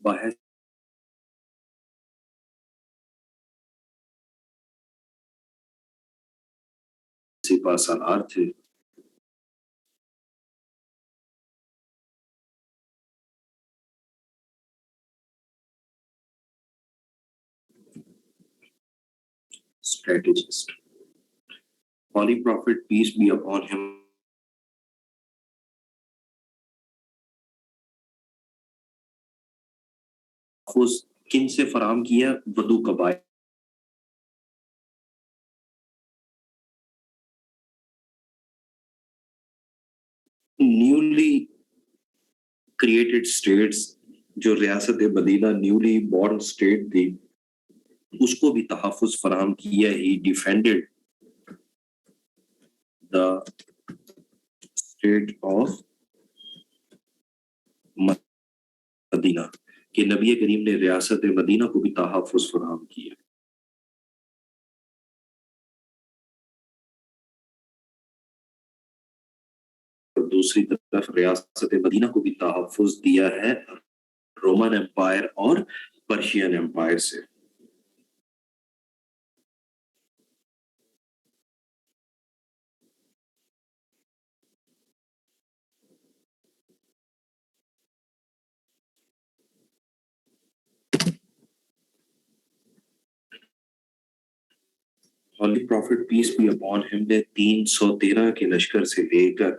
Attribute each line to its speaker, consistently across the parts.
Speaker 1: بحث سپہ سالار تھے. strategist. Holy Prophet, peace be upon him, کن سے فراہم کیا؟ بدو قبائل. نیولی کریٹڈ اسٹیٹس، جو ریاست مدینہ نیولی بورن اسٹیٹ تھی، اس کو بھی تحفظ فراہم کیا. ہی ڈیفینڈڈ دا اسٹیٹ آف مدینہ، کہ نبی کریم نے ریاست مدینہ کو بھی تحفظ فراہم کیا. اور دوسری طرف ریاست مدینہ کو بھی تحفظ دیا ہے رومن امپائر اور پرشین امپائر سے. Holy prophet peace be upon ہم نے 313 کے لشکر سے لے کر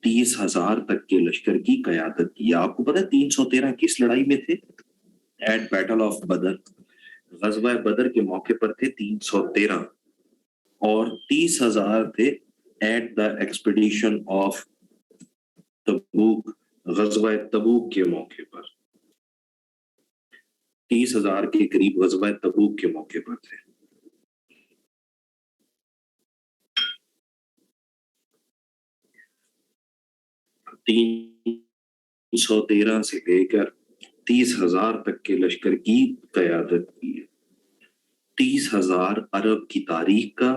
Speaker 1: 30,000 تک کے لشکر کی قیادت کی. آپ کو پتا 313 کس لڑائی میں تھے؟ ایٹ بیٹل آف بدر، غزوہ بدر کے موقع پر تھے 313، اور 30,000 تھے ایٹ دا ایکسپیڈیشن آف تبوک، غزوہ تبوک کے موقع پر. 30,000 کے قریب غزوہ تبوک کے موقع پر تھے. تین 313 سے لے کر 30,000 تک کے لشکر کی قیادت کی. 30,000 عرب کی تاریخ کا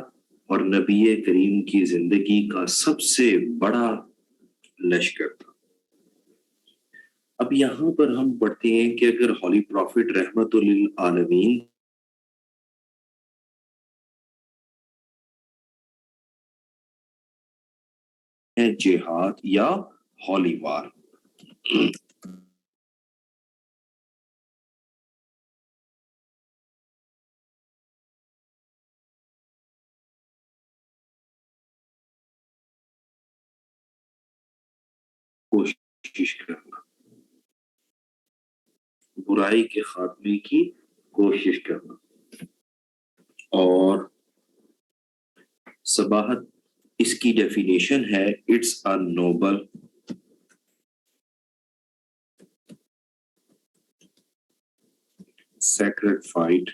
Speaker 1: اور نبی کریم کی زندگی کا سب سے بڑا لشکر تھا. اب یہاں پر ہم پڑھتے ہیں کہ اگر ہولی پروفٹ رحمت للعالمین جہاد یا ہولی وار، کوشش کرنا، برائی کے خاتمے کی کوشش کرنا. اور صباحت اس کی ڈیفینیشن ہے it's a noble sacred fight,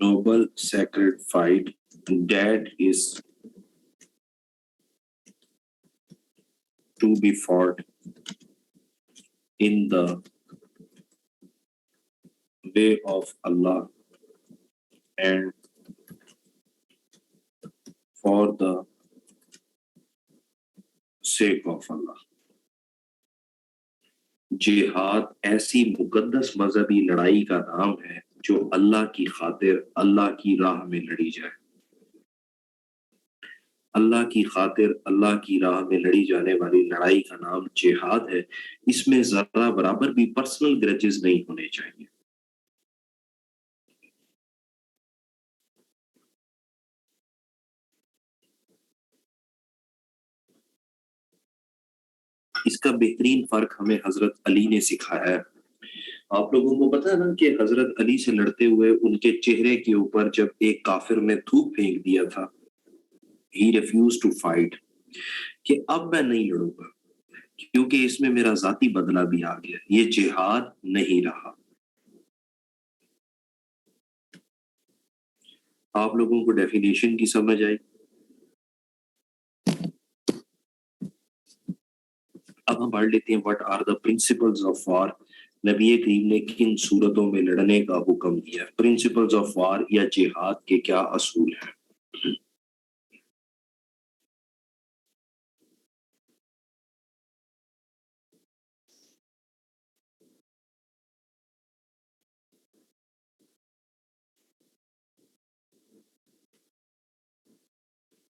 Speaker 1: noble sacred fight that is to be fought in the way of Allah and for the sake of Allah. جہاد ایسی مقدس مذہبی لڑائی کا نام ہے جو اللہ کی خاطر اللہ کی راہ میں لڑی جائے. اللہ کی خاطر اللہ کی راہ میں لڑی جانے والی لڑائی کا نام جہاد ہے. اس میں ذرہ برابر بھی پرسنل گرجز نہیں ہونے چاہیے. اس کا بہترین فرق ہمیں حضرت علی نے سکھایا ہے. آپ لوگوں کو پتا ہے نا کہ حضرت علی سے لڑتے ہوئے ان کے چہرے کے اوپر جب ایک کافر نے تھوک پھینک دیا تھا، he refused to fight، کہ اب میں نہیں لڑوں گا کیونکہ اس میں میرا ذاتی بدلہ بھی آ گیا، یہ جہاد نہیں رہا. آپ لوگوں کو ڈیفینیشن کی سمجھ آئی؟ اب ہم پڑھ لیتے ہیں what are the principles of war. نبی کریم نے کن صورتوں میں لڑنے کا حکم دیا؟ پرنسپلز آف وار یا جہاد کے کیا اصول ہیں؟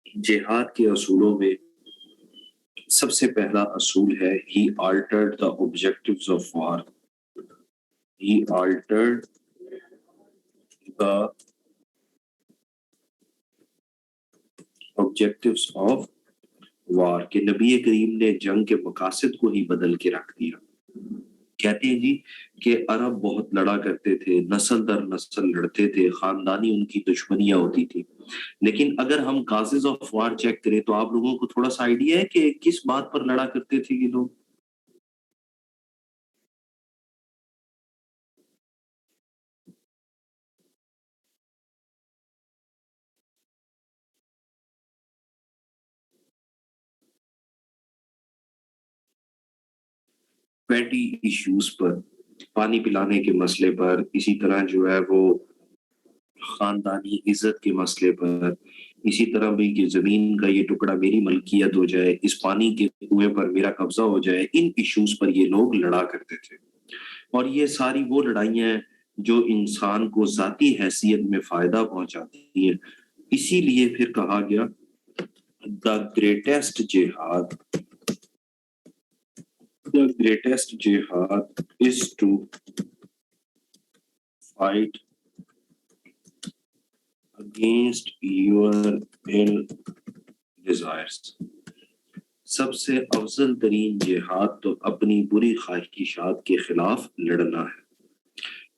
Speaker 1: جہاد کے اصولوں میں سب سے پہلا اصول ہے he altered the objectives of war. He altered the objectives of war کہ نبی کریم نے جنگ کے مقاصد کو ہی بدل کے رکھ دیا. کہتے ہیں جی کہ عرب بہت لڑا کرتے تھے، نسل در نسل لڑتے تھے، خاندانی ان کی دشمنیاں ہوتی تھی، لیکن اگر ہم کازز آف وار چیک کریں تو آپ لوگوں کو تھوڑا سا آئیڈیا ہے کہ کس بات پر لڑا کرتے تھے یہ لوگ؟ پیٹی ایشوز پر، پانی پلانے کے مسئلے پر، اسی طرح جو ہے وہ خاندانی عزت کے مسئلے پر، اسی طرح بھی کہ زمین کا یہ ٹکڑا میری ملکیت ہو جائے، اس پانی کے کنویں پر میرا قبضہ ہو جائے، ان ایشوز پر یہ لوگ لڑا کرتے تھے. اور یہ ساری وہ لڑائیاں ہیں جو انسان کو ذاتی حیثیت میں فائدہ پہنچاتی ہیں. اسی لیے پھر کہا گیا دا گریٹسٹ جہاد is to fight against your ill desires. سب سے افضل ترین جہاد تو اپنی بری خواہشات کے خلاف لڑنا ہے.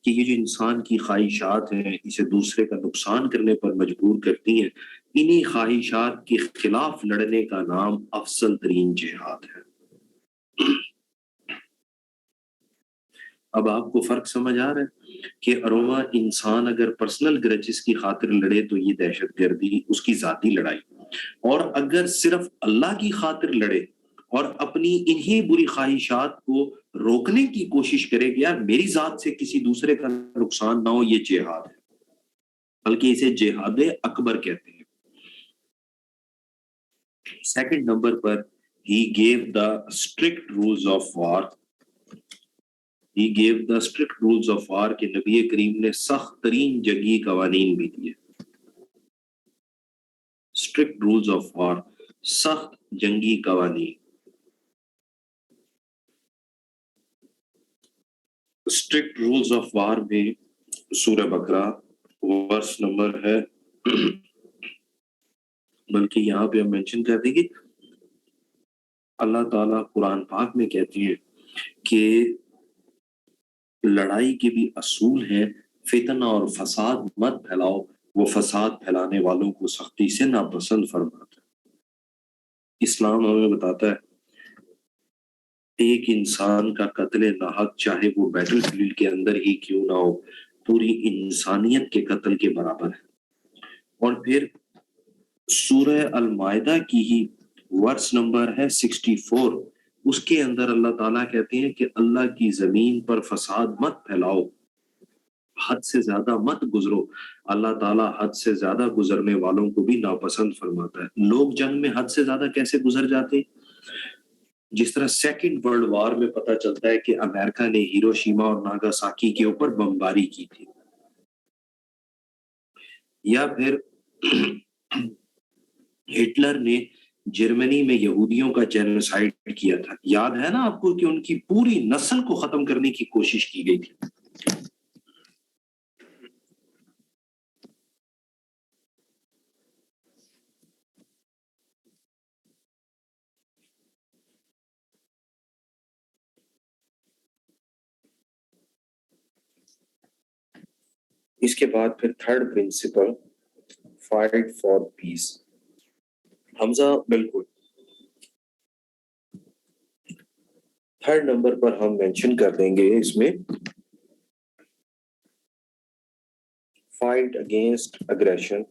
Speaker 1: کہ یہ جو انسان کی خواہشات ہیں اسے دوسرے کا نقصان کرنے پر مجبور کرتی ہیں، انہی خواہشات کے خلاف لڑنے کا نام افضل ترین جہاد ہے. اب آپ کو فرق سمجھ آ رہا ہے کہ اروما انسان اگر پرسنل گرجز کی خاطر لڑے تو یہ دہشت گردی، اس کی ذاتی لڑائی، اور اگر صرف اللہ کی خاطر لڑے اور اپنی انہی بری خواہشات کو روکنے کی کوشش کرے کہ یار میری ذات سے کسی دوسرے کا نقصان نہ ہو، یہ جہاد ہے، بلکہ اسے جہاد اکبر کہتے ہیں. Second number per he gave the strict rules of war. He gave the strict rules of war کہ نبی کریم نے سخت ترین جنگی قوانین بھی دیے. strict rules of war، سخت جنگی قوانین. strict rules of war میں سورہ بقرہ ورس نمبر ہے، بلکہ یہاں پہ ہم مینشن کر دیں گے، اللہ تعالیٰ قرآن پاک میں کہتی ہیں کہ لڑائی کے بھی اصول ہیں، فتنہ اور فساد مت پھیلاؤ، وہ فساد پھیلانے والوں کو سختی سے ناپسند فرماتا ہے. اسلام ہمیں بتاتا ہے ایک انسان کا قتل ناحق چاہے وہ بیٹل فیلڈ کے اندر ہی کیوں نہ ہو، پوری انسانیت کے قتل کے برابر ہے. اور پھر سورہ المائدہ کی ہی ورس نمبر ہے 64، اس کے اندر اللہ تعالیٰ کہتے ہیں کہ اللہ کی زمین پر فساد مت پھیلاؤ، حد سے زیادہ مت گزرو. اللہ تعالیٰ حد سے زیادہ گزرنے والوں کو بھی ناپسند فرماتا ہے. لوگ جنگ میں حد سے زیادہ کیسے گزر جاتے؟ جس طرح سیکنڈ ورلڈ وار میں پتہ چلتا ہے کہ امریکہ نے ہیروشیما اور ناگاساکی کے اوپر بمباری کی تھی، یا پھر ہٹلر نے جرمنی میں یہودیوں کا جینوسائیڈ کیا تھا. یاد ہے نا آپ کو کہ ان کی پوری نسل کو ختم کرنے کی کوشش کی گئی تھی. اس کے بعد پھر تھرڈ پرنسپل فائٹ فار پیس. حمزہ بالکل تھرڈ نمبر پر ہم مینشن کر دیں گے اس میں fight against aggression.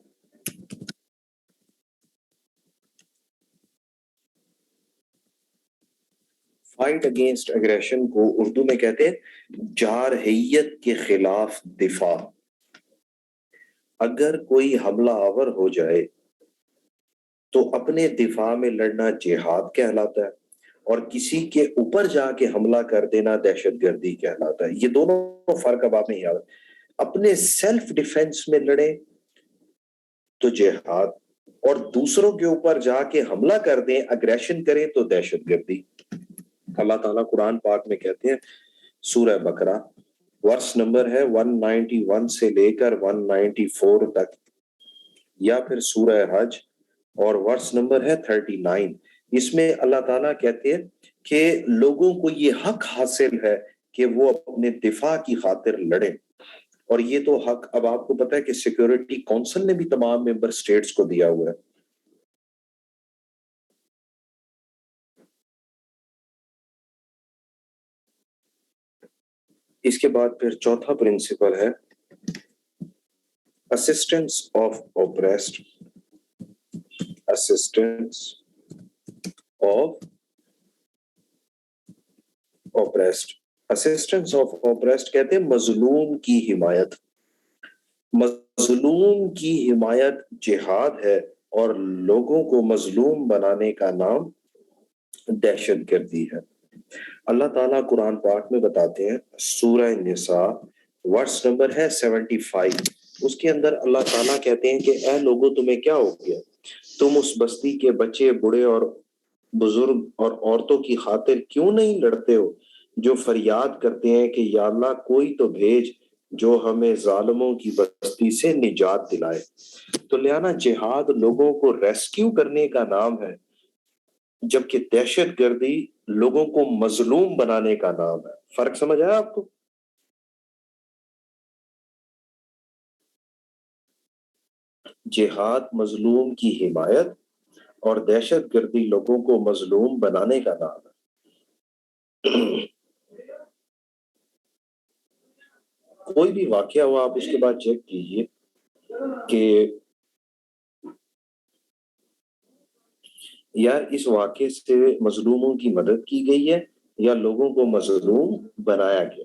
Speaker 1: Fight against aggression کو اردو میں کہتے ہیں جارحیت کے خلاف دفاع. اگر کوئی حملہ آور ہو جائے تو اپنے دفاع میں لڑنا جہاد کہلاتا ہے، اور کسی کے اوپر جا کے حملہ کر دینا دہشت گردی کہلاتا ہے. یہ دونوں فرق اب آپ نے یاد، اپنے سیلف ڈیفense میں لڑے تو جہاد، اور دوسروں کے اوپر جا کے حملہ کر دیں, اگریشن کریں, تو دہشت گردی. اللہ تعالیٰ قرآن پاک میں کہتے ہیں سورہ بقرہ ورس نمبر ہے 191 سے لے کر 194 تک, یا پھر سورہ حج اور ورس نمبر ہے 39, اس میں اللہ تعالیٰ کہتے ہیں کہ لوگوں کو یہ حق حاصل ہے کہ وہ اپنے دفاع کی خاطر لڑیں. اور یہ تو حق اب آپ کو پتہ ہے کہ سیکیورٹی کونسل نے بھی تمام ممبر سٹیٹس کو دیا ہوا ہے. اس کے بعد پھر چوتھا پرنسپل ہے assistance of oppressed. Assistance of oppressed. Assistance of oppressed کہتے ہیں مظلوم کی حمایت. مظلوم کی حمایت جہاد ہے, اور لوگوں کو مظلوم بنانے کا نام دہشت گردی ہے. اللہ تعالیٰ قرآن پاک میں بتاتے ہیں سورہ نساء ورس نمبر ہے 75, اس کے اندر اللہ تعالیٰ کہتے ہیں کہ اے لوگوں تمہیں کیا ہو گیا, تم اس بستی کے بچے بوڑھے اور بزرگ اور عورتوں کی خاطر کیوں نہیں لڑتے ہو جو فریاد کرتے ہیں کہ یا اللہ کوئی تو بھیج جو ہمیں ظالموں کی بستی سے نجات دلائے. تو لہذا جہاد لوگوں کو ریسکیو کرنے کا نام ہے, جبکہ دہشت گردی لوگوں کو مظلوم بنانے کا نام ہے. فرق سمجھ آیا آپ کو؟ جہاد مظلوم کی حمایت اور دہشت گردی لوگوں کو مظلوم بنانے کا نام ہے. کوئی بھی واقعہ ہوا آپ اس کے بعد چیک کیجئے کہ یار اس واقعے سے مظلوموں کی مدد کی گئی ہے یا لوگوں کو مظلوم بنایا گیا.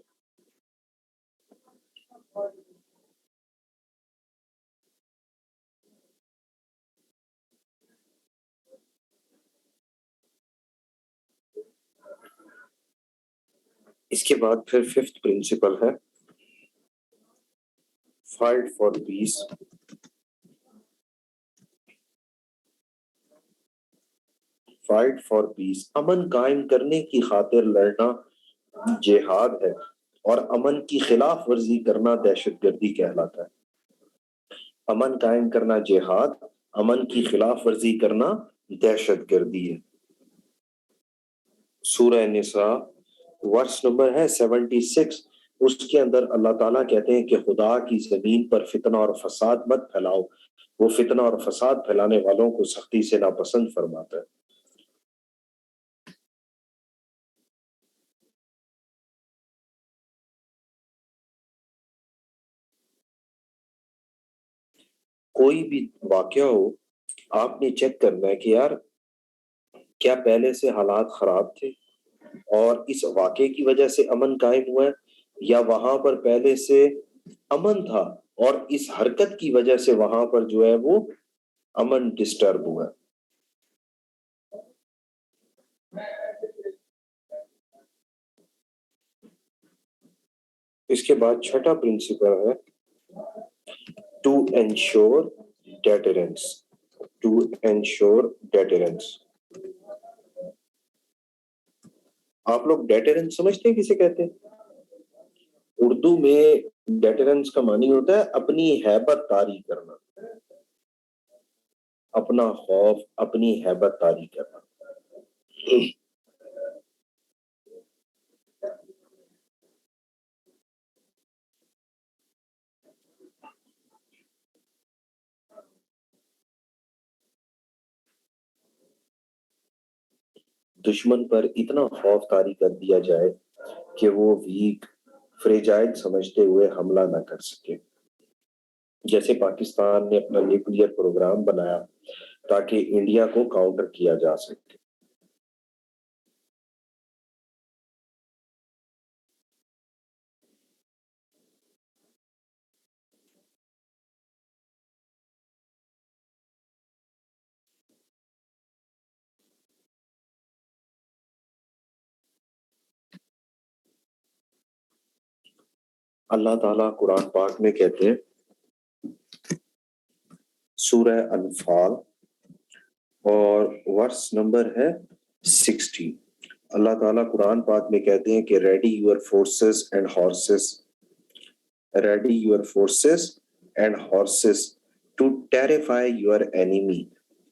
Speaker 1: اس کے بعد پھر ففتھ پرنسپل ہے fight for peace. Fight for peace, امن قائم کرنے کی خاطر لڑنا جہاد ہے, اور امن کی خلاف ورزی کرنا دہشت گردی کہلاتا ہے. امن قائم کرنا جہاد, امن کی خلاف ورزی کرنا دہشت گردی ہے. سورہ نساء ورس نمبر ہے 76, اس کے اندر اللہ تعالیٰ کہتے ہیں کہ خدا کی زمین پر فتنہ اور فساد مت پھیلاؤ, وہ فتنہ اور فساد پھیلانے والوں کو سختی سے ناپسند فرماتا ہے. کوئی بھی واقعہ ہو آپ نے چیک کرنا ہے کہ یار کیا پہلے سے حالات خراب تھے اور اس واقعے کی وجہ سے امن قائم ہوا ہے, یا وہاں پر پہلے سے امن تھا اور اس حرکت کی وجہ سے وہاں پر جو ہے وہ امن ڈسٹرب ہوا. اس کے بعد چھٹا پرنسپل ہے to ensure deterrence. To ensure deterrence. آپ لوگ ڈیٹرنس سمجھتے ہیں کسے کہتے ہیں؟ اردو میں ڈیٹرنس کا معنی ہوتا ہے اپنی ہیبت طاری کرنا, اپنا خوف, اپنی ہیبت طاری کرنا. دشمن پر اتنا خوف طاری کر دیا جائے کہ وہ ویک فریجائل سمجھتے ہوئے حملہ نہ کر سکے. جیسے پاکستان نے اپنا نیوکلیئر پروگرام بنایا تاکہ انڈیا کو کاؤنٹر کیا جا سکے. اللہ تعالیٰ قرآن پاک میں کہتے ہیں سورہ انفال اور ورس نمبر ہے 60. اللہ تعالیٰ قرآن پاک میں کہتے ہیں کہ ready your forces and horses, ready your forces and horses to terrify your enemy,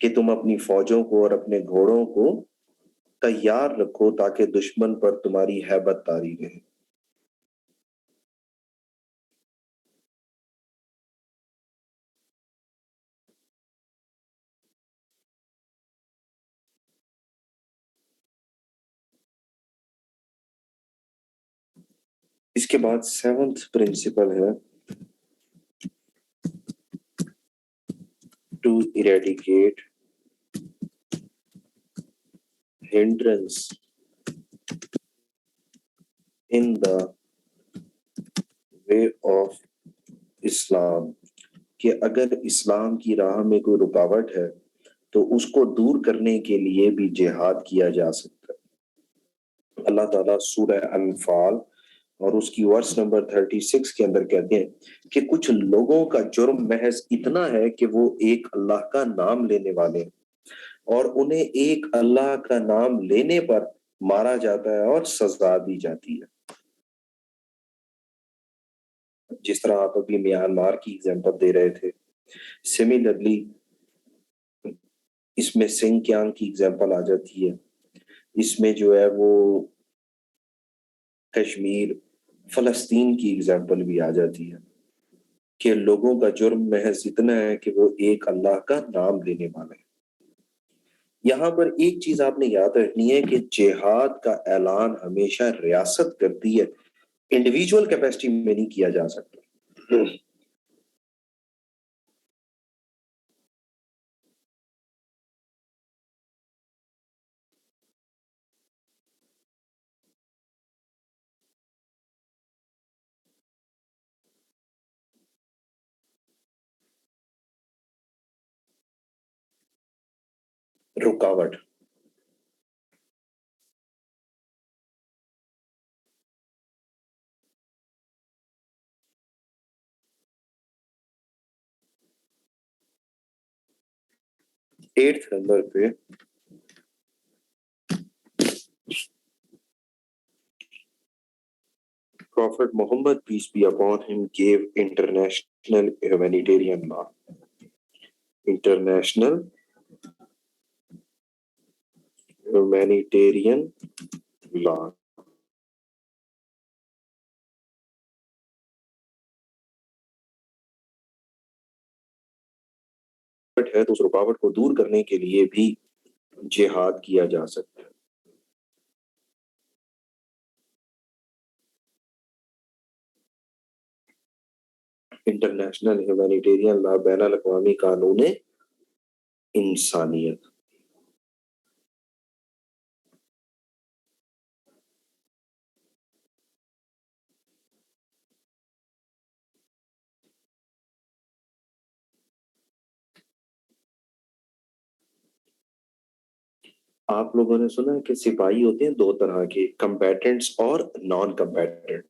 Speaker 1: کہ تم اپنی فوجوں کو اور اپنے گھوڑوں کو تیار رکھو تاکہ دشمن پر تمہاری ہیبت طاری رہے۔ اس کے بعد 7th پرنسپل ہے to eradicate hindrance in the way of Islam, کہ اگر اسلام کی راہ میں کوئی رکاوٹ ہے تو اس کو دور کرنے کے لیے بھی جہاد کیا جا سکتا ہے۔ اللہ تعالیٰ سورہ انفال اور اس کی ورس نمبر 36 کے اندر کہتے ہیں کہ کچھ لوگوں کا جرم محض اتنا ہے کہ وہ ایک اللہ کا نام لینے والے ہیں اور انہیں ایک اللہ کا نام لینے پر مارا جاتا ہے اور سزا دی جاتی ہے۔ جس طرح آپ ابھی میانمار کی ایگزامپل دے رہے تھے، سملرلی اس میں سنگ کیانگ کی ایگزامپل آ جاتی ہے، اس میں جو ہے وہ کشمیر فلسطین کی ایگزامپل بھی آ جاتی ہے کہ لوگوں کا جرم محض اتنا ہے کہ وہ ایک اللہ کا نام لینے والے ہیں۔ یہاں پر ایک چیز آپ نے یاد رکھنی ہے کہ جہاد کا اعلان ہمیشہ ریاست کرتی ہے، انڈیویجول کیپیسٹی میں نہیں کیا جا سکتا۔ رکاوٹ ایٹھ نمبر پہ Prophet Muhammad, peace be upon him, gave international humanitarian law. International humanitarian law. ہے تو اس رکاوٹ کو دور کرنے کے لیے بھی جہاد کیا جا سکتا ہے۔ انٹرنیشنل ہیومینیٹیرین لا بین الاقوامی قانون انسانیت۔ آپ لوگوں نے سنا ہے کہ سپاہی ہوتے ہیں دو طرح کے، کمبیٹنٹس اور نان کمبیٹنٹ۔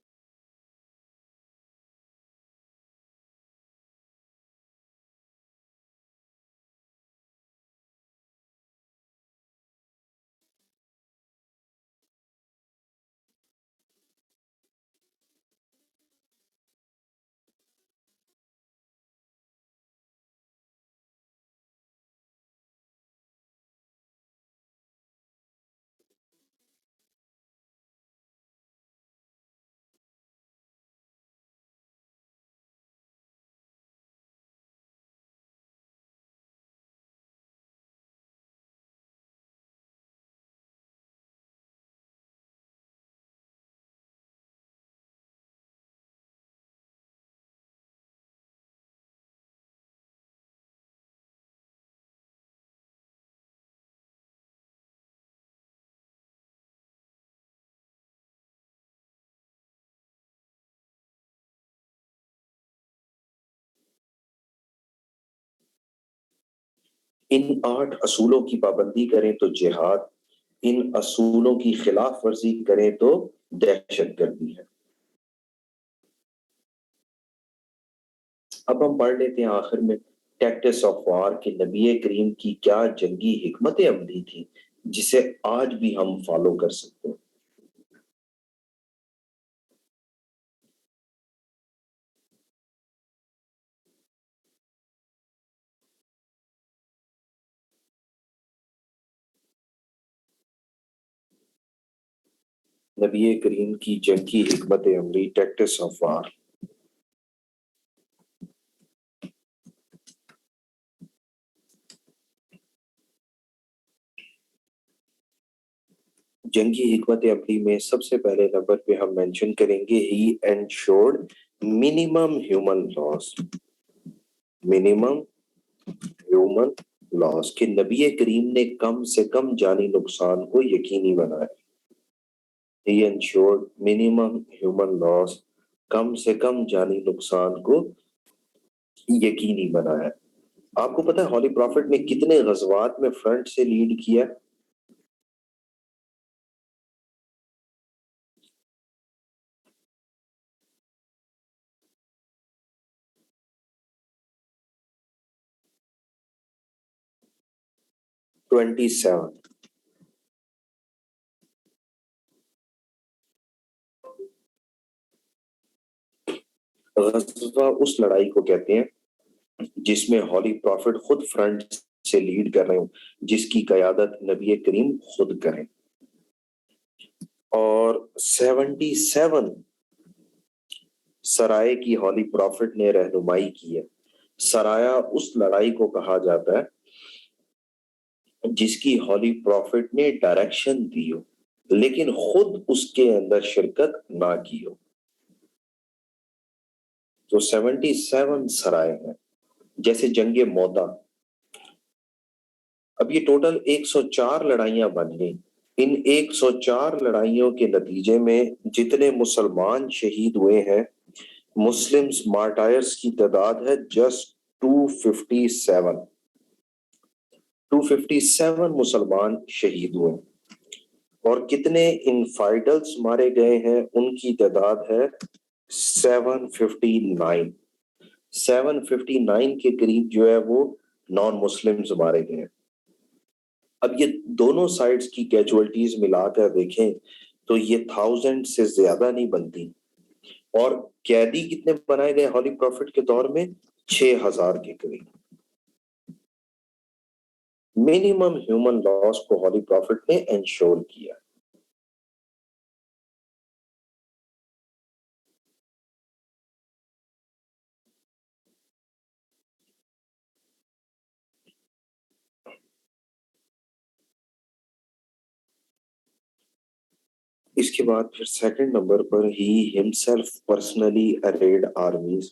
Speaker 1: ان 8 اصولوں کی پابندی کریں تو جہاد، ان اصولوں کی خلاف ورزی کریں تو دہشت گردی ہے۔ اب ہم پڑھ لیتے ہیں آخر میں ٹیکٹس آف وار کہ نبی کریم کی کیا جنگی حکمت عملی تھی جسے آج بھی ہم فالو کر سکتے ہیں. نبی کریم کی جنگی حکمت عملی ٹیکٹس آف وار. جنگی حکمت عملی میں سب سے پہلے نمبر پہ ہم مینشن کریں گے ہی انشورڈ منیمم ہیومن لاس. منیمم ہیومن لاس کہ نبی کریم نے کم سے کم جانی نقصان کو یقینی بنایا. He ensured minimum human loss کم سے کم جانی نقصان کو یقینی بنایا. آپ کو پتہ ہے ہولی پروفٹ نے کتنے غزوات میں فرنٹ سے لیڈ کیا؟ Twenty seven. غزوہ اس لڑائی کو کہتے ہیں جس میں ہولی پروفٹ خود فرنٹ سے لیڈ کر رہے ہوں، جس کی قیادت نبی کریم خود کریں. اور 77 سرائے کی ہولی پروفٹ نے رہنمائی کی ہے. سرایا اس لڑائی کو کہا جاتا ہے جس کی ہولی پروفٹ نے ڈائریکشن دی ہو لیکن خود اس کے اندر شرکت نہ کی ہو. تو 77 سرائے ہیں. جیسے جنگ موتا، اب یہ ٹوٹل 104 لڑائیاں بن گئیں. ان 104 لڑائیوں کے نتیجے میں جتنے مسلمان شہید ہوئے ہیں، مسلمز مارٹائرز کی تعداد ہے جسٹ 257. 257 مسلمان شہید ہوئے. اور کتنے انفائڈلز مارے گئے ہیں ان کی تعداد ہے 759. 759 کے قریب جو ہے وہ نان مسلمز مارے گئے ہیں. اب یہ دونوں سائڈز کی کیجوالٹیز ملا کر دیکھیں تو یہ 1000 سے زیادہ نہیں بنتی. اور قیدی کتنے بنائے گئے ہولی پروفٹ کے دور میں؟ 6000 کے قریب. منیمم ہیومن لاس کو ہولی پروفٹ نے انشور کیا. اس کے بعد پھر سیکنڈ نمبر پر ہی ہمسیلف پرسنلی اریڈ آرمیز.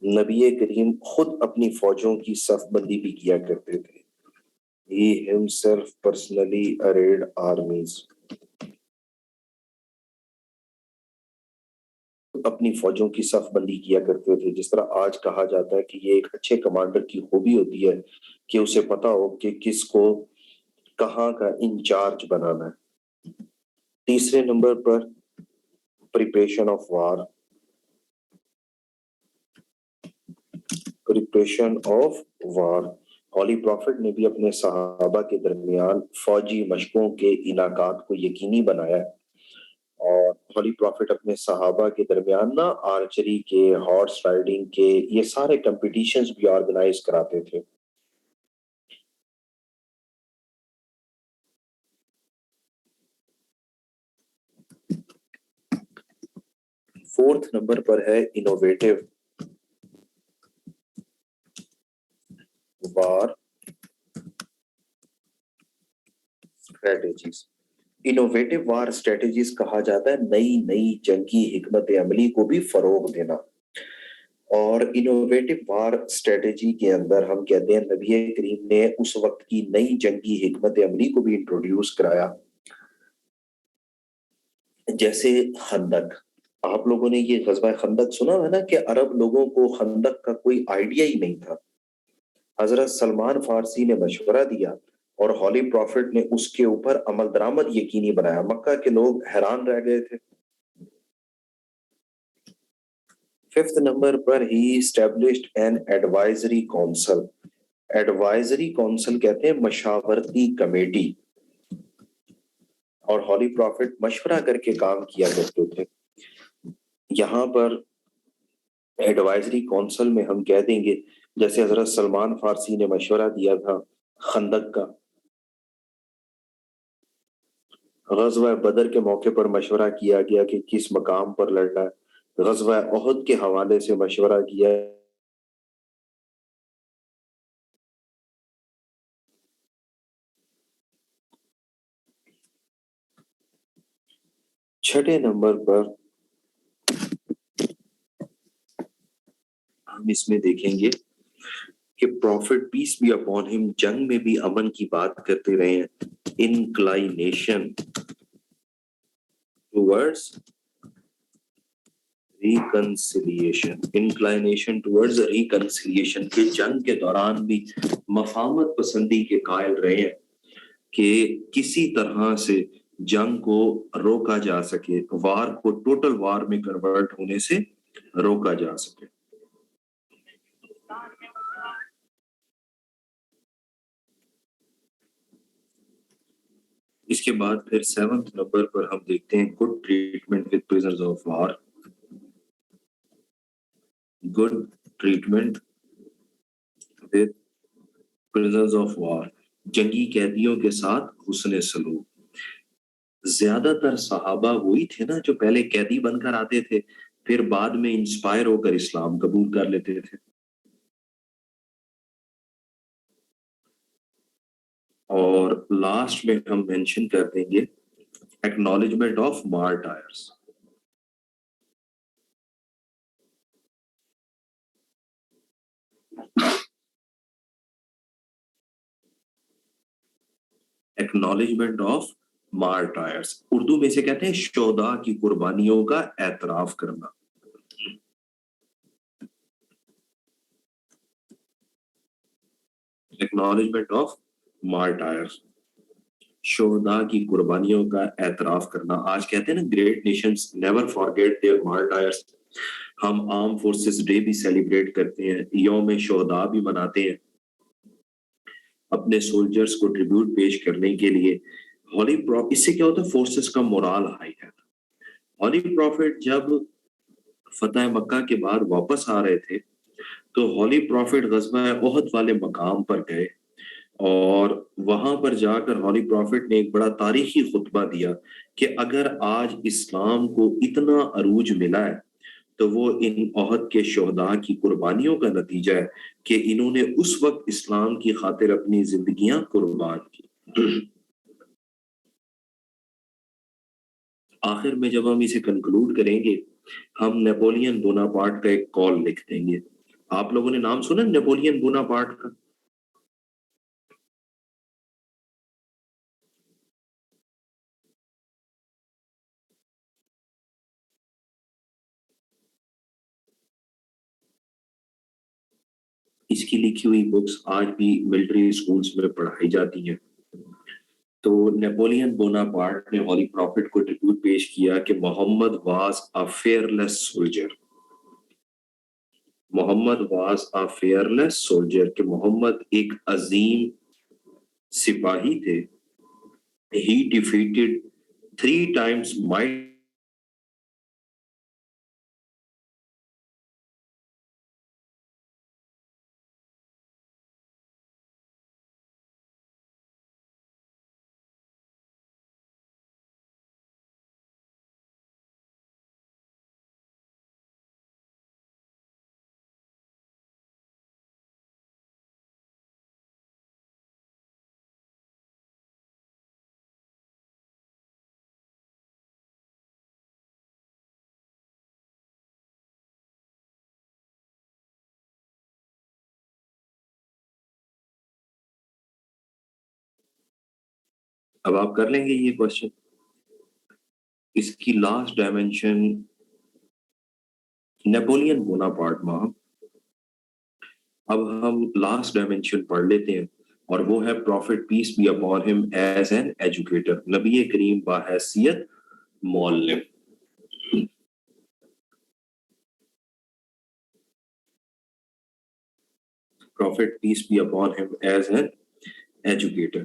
Speaker 1: نبی کریم خود اپنی فوجوں کی صف بندی بھی کیا کرتے تھے. ہی ہمسیلف پرسنلی اریڈ آرمیز. اپنی فوجوں کی صف بندی کیا کرتے تھے. جس طرح آج کہا جاتا ہے کہ یہ ایک اچھے کمانڈر کی خوبی ہوتی ہے کہ اسے پتا ہو کہ کس کو کہاں کا انچارج بنانا ہے. تیسرے نمبر پر preparation of war. Preparation of war. Holy prophet نے بھی اپنے صحابہ کے درمیان فوجی مشقوں کے انعقاد کو یقینی بنایا. اور ہولی پروفٹ اپنے صحابہ کے درمیان نا آرچری کے، ہارس رائڈنگ کے، یہ سارے کمپٹیشنز بھی آرگنائز کراتے تھے. فورتھ نمبر پر ہے انوویٹو وار اسٹریٹجیز. انوویٹو وار اسٹریٹجیز کہا جاتا ہے نئی نئی جنگی حکمت عملی کو بھی فروغ دینا. اور انوویٹو وار اسٹریٹجی کے اندر ہم کہتے ہیں نبی کریم نے اس وقت کی نئی جنگی حکمت عملی کو بھی انٹروڈیوس کرایا. جیسے خندق. آپ لوگوں نے یہ غزوہ خندق سنا ہے نا کہ عرب لوگوں کو خندق کا کوئی آئیڈیا ہی نہیں تھا. حضرت سلمان فارسی نے مشورہ دیا اور ہولی پروفٹ نے اس کے اوپر عمل درآمد یقینی بنایا. مکہ کے لوگ حیران رہ گئے تھے. 5th number per he established an advisory council. Advisory council کہتے ہیں مشاورتی کمیٹی، اور ہولی پروفٹ مشورہ کر کے کام کیا کرتے تھے. یہاں پر ایڈوائزری کونسل میں ہم کہہ دیں گے جیسے حضرت سلمان فارسی نے مشورہ دیا تھا خندق کا، غزوہ بدر کے موقع پر مشورہ کیا گیا کہ کس مقام پر لڑنا ہے، غزوہ احد کے حوالے سے مشورہ کیا. چھٹے نمبر پر ہم اس میں دیکھیں گے کہ پروفٹ پیس بی اپون ہم جنگ میں بھی امن کی بات کرتے رہے ہیں. انکلائنیشن ٹورڈز ریکنسیلیشن، انکلائنیشن ٹورڈز ریکنسیلیشن کے جنگ کے دوران بھی مفاہمت پسندی کے قائل رہے ہیں کہ کسی طرح سے جنگ کو روکا جا سکے، وار کو ٹوٹل وار میں کنورٹ ہونے سے روکا جا سکے. اس کے بعد پھر 7th نمبر پر ہم دیکھتے ہیں good treatment with prisoners of war. Good treatment with prisoners of war, جنگی قیدیوں کے ساتھ حسن سلوک. زیادہ تر صحابہ وہی تھے نا جو پہلے قیدی بن کر آتے تھے پھر بعد میں انسپائر ہو کر اسلام قبول کر لیتے تھے. اور لاسٹ میں ہم مینشن کر دیں گے acknowledgement of martyrs. Acknowledgement of martyrs Urdu میں سے کہتے ہیں شہداء کی قربانیوں کا اعتراف کرنا. ایکنالجمنٹ آف مارٹائرز، شہداء کی قربانیوں کا اعتراف کرنا. آج کہتے ہیں نا great nations never forget their martyrs. ہم آرم فورسز ڈے بھی سیلیبریٹ کرتے ہیں، یوم شہداء بھی مناتے ہیں اپنے سولجرز کو ٹریبیوٹ پیش کرنے کے لیے. ہولی پروفٹ، اس سے کیا ہوتا ہے فورسز کا مورال ہائی ہے. ہولی پروفٹ جب فتح مکہ کے بعد واپس آ رہے تھے تو ہولی پروفٹ غزوہ احد والے مقام پر گئے اور وہاں پر جا کر ہولی پروفٹ نے ایک بڑا تاریخی خطبہ دیا کہ اگر آج اسلام کو اتنا عروج ملا ہے تو وہ ان احد کے شہداء کی قربانیوں کا نتیجہ ہے کہ انہوں نے اس وقت اسلام کی خاطر اپنی زندگیاں قربان کی. آخر میں جب ہم اسے کنکلوڈ کریں گے ہم نیپولین بوناپارٹ کا ایک کال لکھ دیں گے. آپ لوگوں نے نام سنا نیپولین بوناپارٹ کا؟ اس کی لکھی ہوئی بکس آج بھی ملٹری اسکولز میں پڑھائی جاتی ہیں. تو نیپولین بوناپارٹ نے ہولی پروفٹ کو ٹریبیوٹ پیش کیا کہ Muhammad was a fearless soldier. Muhammad was a fearless soldier کہ محمد ایک عظیم سپاہی تھے. He defeated 3 times mighty اب آپ کر لیں گے یہ کوشچن. اس کی لاسٹ ڈائمینشن نیپولین بوناپارٹ میں اب ہم لاسٹ ڈائمینشن پڑھ لیتے ہیں اور وہ ہے prophet peace be upon him as an educator, نبی کریم بحیثیت معلم. Prophet peace be upon him as an educator.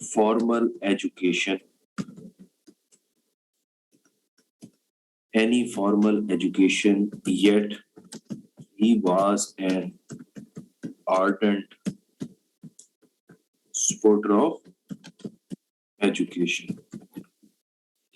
Speaker 1: formal education yet he was an ardent supporter of education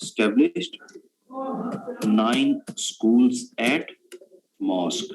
Speaker 1: established 9 schools at mosque।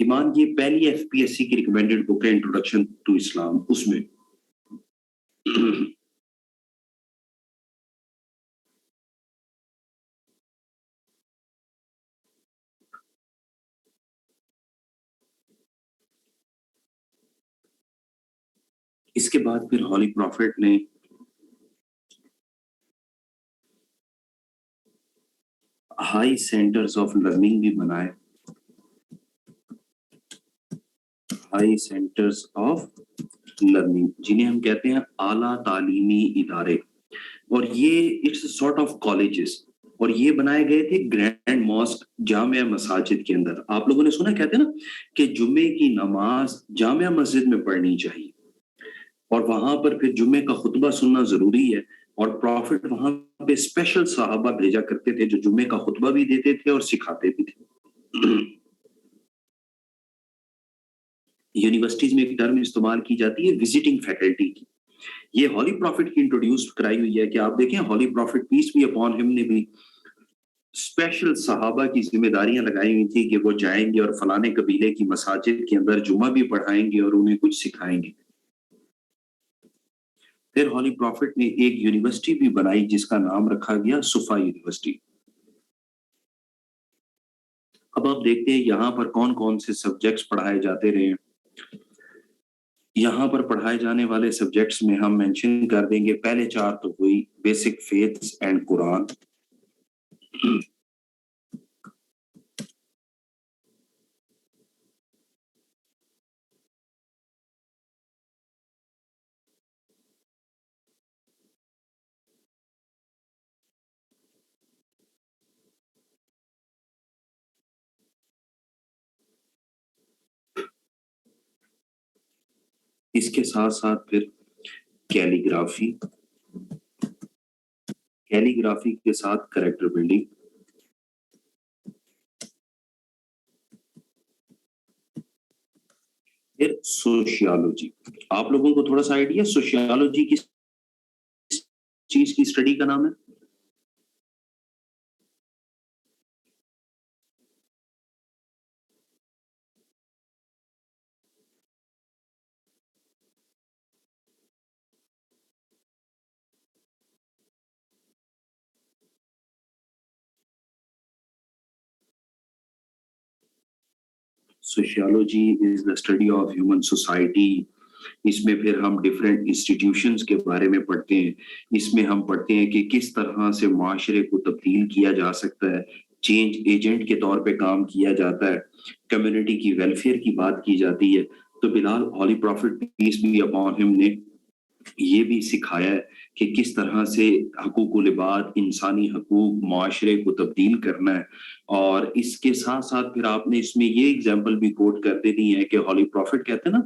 Speaker 1: ایمان یہ پہلی FPSC کی recommended بک ہے introduction to اسلام، اس میں اس کے بعد پھر ہولی پروفٹ نے ہائی سینٹرز آف لرننگ بھی بنائے، ہائی سینٹرز آف لرننگ جنہیں ہم کہتے ہیں اعلیٰ تعلیمی ادارے، اور یہ اٹس سارٹ آف کالجز، اور یہ بنائے گئے تھے گرینڈ ماسک جامعہ مساجد کے اندر. آپ لوگوں نے سنا کہتے ہیں نا کہ جمعے کی نماز جامعہ مسجد میں پڑھنی چاہیے، اور وہاں پر پھر جمعے کا خطبہ سننا ضروری ہے، اور پروفٹ وہاں پہ اسپیشل صحابہ بھیجا کرتے تھے جو جمعے کا خطبہ بھی دیتے تھے اور سکھاتے بھی تھے. یونیورسٹیز میں ایک ٹرم استعمال کی جاتی ہے وزٹنگ فیکلٹی کی، یہ ہولی پروفٹ کی انٹروڈیوس کرائی ہوئی ہے کہ آپ دیکھیں ہولی پروفٹ پیس بھی اپون ہم نے بھی اسپیشل صحابہ کی ذمہ داریاں لگائی ہوئی تھی کہ وہ جائیں گے اور فلانے قبیلے کی مساجد کے اندر جمعہ بھی پڑھائیں گے اور انہیں کچھ سکھائیں گے. پھر ہولی پروفٹ نے ایک یونیورسٹی بھی بنائی جس کا نام رکھا گیا صفا یونیورسٹی. اب آپ دیکھتے ہیں یہاں پر کون کون سے سبجیکٹس پڑھائے جاتے رہے ہیں. یہاں پر پڑھائے جانے والے سبجیکٹس میں ہم مینشن کر دیں گے پہلے 4 تو وہی بیسک فیتھس اینڈ قرآن. اس کے ساتھ ساتھ پھر کیلیگرافی کے ساتھ کریکٹر بلڈنگ، پھر سوشیالوجی. آپ لوگوں کو تھوڑا سا آئیڈیا سوشیالوجی کس چیز کی اسٹڈی کا نام ہے؟ Sociology is the study of human society. اس میں پھر ہم ڈفرینٹ انسٹیٹیوشنز کے بارے میں پڑھتے ہیں، اس میں ہم پڑھتے ہیں کہ کس طرح سے معاشرے کو تبدیل کیا جا سکتا ہے، چینج ایجنٹ کے طور پہ کام کیا جاتا ہے، کمیونٹی کی ویلفیئر کی بات کی جاتی ہے. تو بلال ہولی پروفٹ پیس بھی اپون ہم نے یہ بھی سکھایا ہے کہ کس طرح سے حقوق العباد، انسانی حقوق، معاشرے کو تبدیل کرنا ہے. اور اس کے ساتھ ساتھ پھر آپ نے اس میں یہ اگزامپل بھی کوٹ کر دینی ہے کہ ہولی پروفٹ کہتے ہیں نا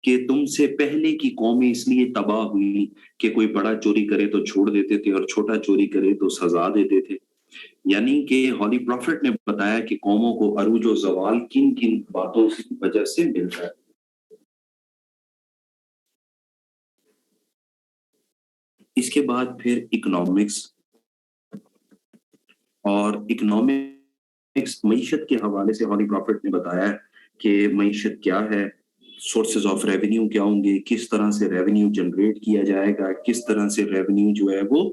Speaker 1: کہ تم سے پہلے کی قومیں اس لیے تباہ ہوئی کہ کوئی بڑا چوری کرے تو چھوڑ دیتے تھے اور چھوٹا چوری کرے تو سزا دیتے تھے. یعنی کہ ہولی پروفٹ نے بتایا کہ قوموں کو عروج و زوال کن کن باتوں کی وجہ سے ملتا ہے. اس کے بعد پھر اکنامکس، اور اکنامکس معیشت کے حوالے سے ہولی پروفٹ نے بتایا کہ معیشت کیا ہے، سورسز آف ریونیو کیا ہوں گے، کس طرح سے ریونیو جنریٹ کیا جائے گا، کس طرح سے ریونیو جو ہے وہ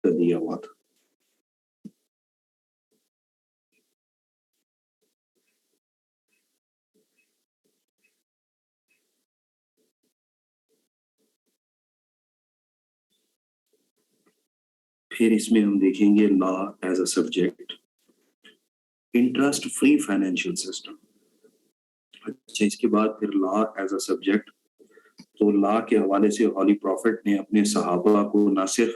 Speaker 1: دیا ہوا تھا. پھر اس میں ہم دیکھیں گے law as a subject, interest free financial system. اچھا اس کے بعد پھر لا ایز اے سبجیکٹ، تو لا کے حوالے سے ہولی پروفٹ نے اپنے صحابہ کو نہ صرف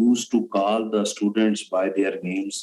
Speaker 1: used to call the students by their names.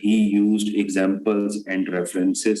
Speaker 1: he used examples and references.